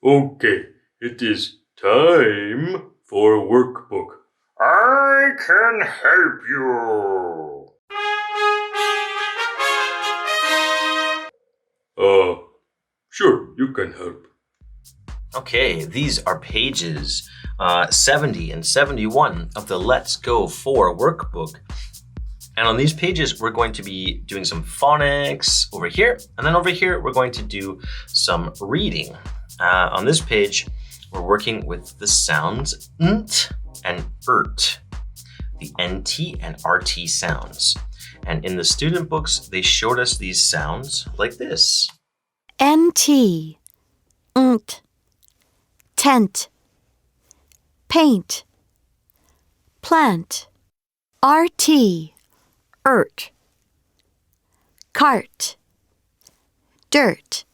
Okay, it is time for workbook. I can help you. Sure, you can help. Okay, these are pages 70 and 71 of the Let's Go 4 workbook. And on these pages, we're going to be doing some phonics over here. And then over here, we're going to do some reading. On this page, we're working with the sounds nt and ert, the NT and RT sounds. And in the student books, they showed us these sounds like this. NT, nt, tent, paint, plant, RT, ert, cart, dirt,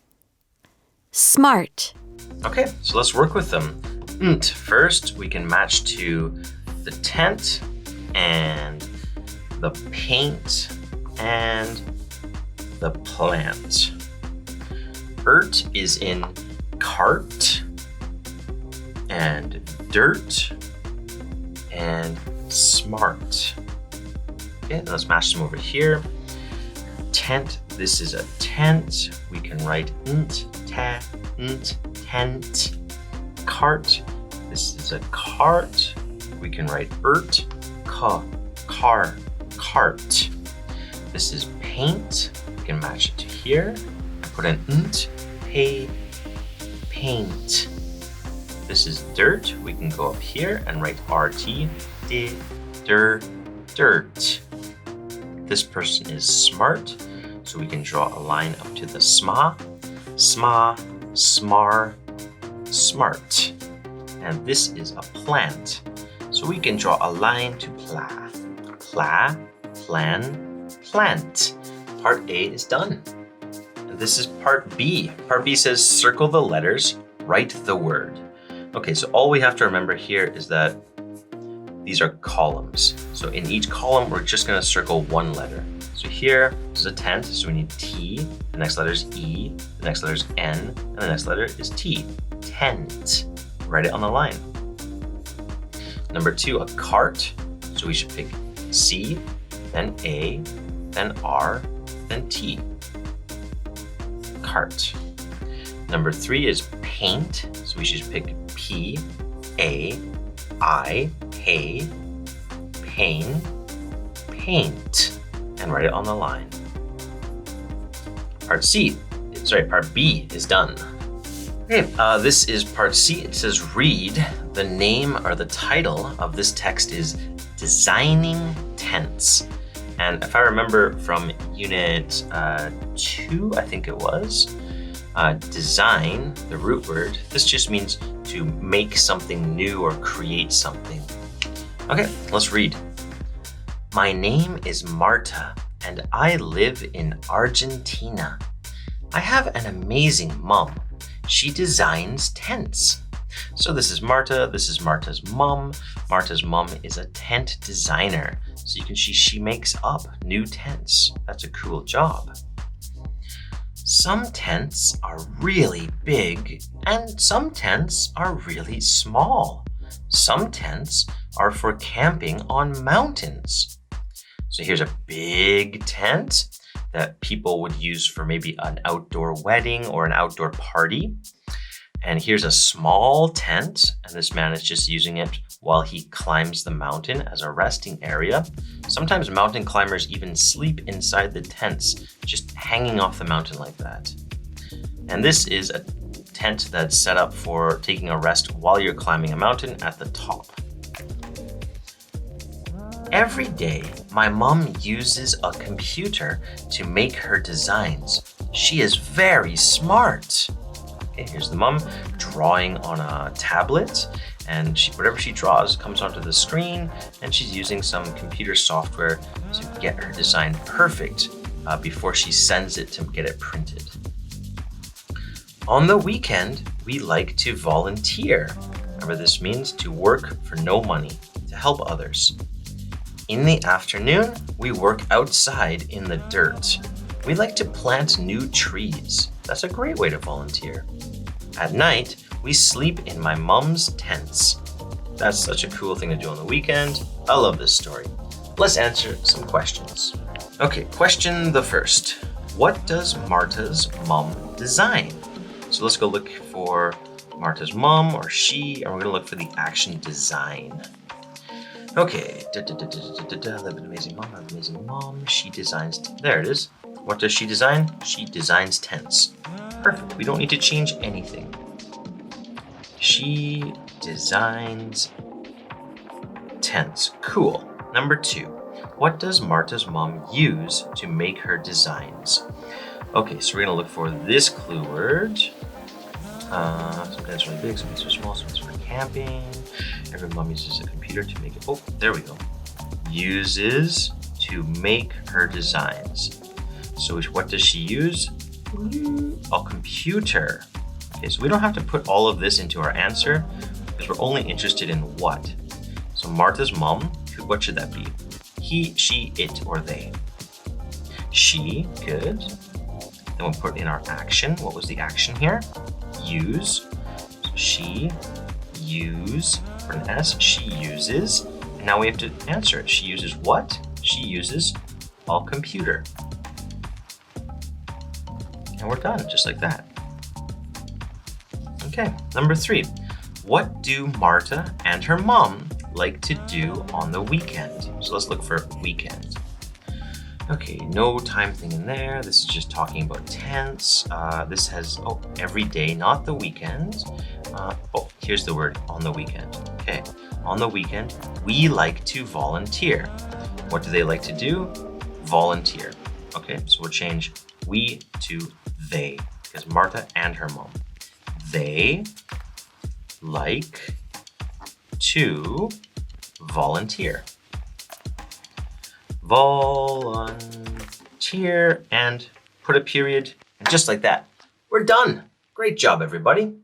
smart. Okay, so let's work with them. Nt, first we can match to the tent and the paint and the plant. Ert is in cart and dirt and smart. Okay, let's match them over here. Tent, this is a tent. We can write nt, ta, nt, tent. Cart, this is a cart. We can write ert, ka, car, cart. This is paint. We can match it to here. Put an nt, pay, paint. This is dirt. We can go up here and write RT, di, dir, dirt. This person is smart, so we can draw a line up to the sma, smar, smart. And this is a plant, so we can draw a line to pla, plan, plant. Part A is done. And this is part B. Part B says circle the letters, write the word. Okay, so all we have to remember here is that these are columns. So in each column, we're just gonna circle one letter. So here is a tent, so we need T, the next letter is E, the next letter is N, and the next letter is T, tent. Write it on the line. Number 2, a cart. So we should pick C, then A, then R, then T. Cart. Number 3 is paint. So we should pick P, A, I, pay, pain, paint, and write it on the line. Part B is done. Okay, this is part C. It says read. The name or the title of this text is Designing Tents. And if I remember from unit 2, I think it was, design, the root word, this just means to make something new or create something. Okay, let's read. My name is Marta, and I live in Argentina. I have an amazing mom. She designs tents. So this is Marta, this is Marta's mom. Marta's mom is a tent designer. So you can see she makes up new tents. That's a cool job. Some tents are really big and some tents are really small. Some tents are for camping on mountains. So here's a big tent that people would use for maybe an outdoor wedding or an outdoor party. And here's a small tent, and this man is just using it while he climbs the mountain as a resting area. Sometimes mountain climbers even sleep inside the tents, just hanging off the mountain like that. And this is a tent that's set up for taking a rest while you're climbing a mountain at the top. Every day, my mom uses a computer to make her designs. She is very smart. Okay, here's the mom drawing on a tablet, and whatever she draws comes onto the screen, and she's using some computer software to get her design perfect before she sends it to get it printed. On the weekend, we like to volunteer. Remember, this means to work for no money, to help others. In the afternoon, we work outside in the dirt. We like to plant new trees. That's a great way to volunteer. At night, We sleep in my mom's tents. That's such a cool thing to do on the weekend. I love this story. Let's answer some questions. Okay, question the first. What does Marta's mom design? So let's go look for Marta's mom or she, and we're gonna look for the action design. Okay, live an amazing mom, have an amazing mom. She designs, there it is. What does she design? She designs tents. Perfect, we don't need to change anything. She designs tents. Cool. Number 2, what does Marta's mom use to make her designs? Okay, so we're gonna look for this clue word. Sometimes really big, sometimes so small, sometimes for camping. Every mom uses a computer to make it. Oh, there we go. Uses to make her designs. So what does she use? A computer. Okay, so we don't have to put all of this into our answer because we're only interested in what. So Marta's mom, what should that be? He, she, it, or they? She, good. Then we'll put in our action. What was the action here? Use. So she, use, for an S, she uses. And now we have to answer it. She uses what? She uses a computer. And we're done, just like that. Okay, number 3. What do Marta and her mom like to do on the weekend? So let's look for weekend. Okay, no time thing in there. This is just talking about tense. This has, every day, not the weekend. Here's the word, on the weekend. Okay, on the weekend, we like to volunteer. What do they like to do? Volunteer. Okay, so we'll change we to they, because Marta and her mom. They like to volunteer. Volunteer and put a period. And just like that, we're done. Great job, everybody.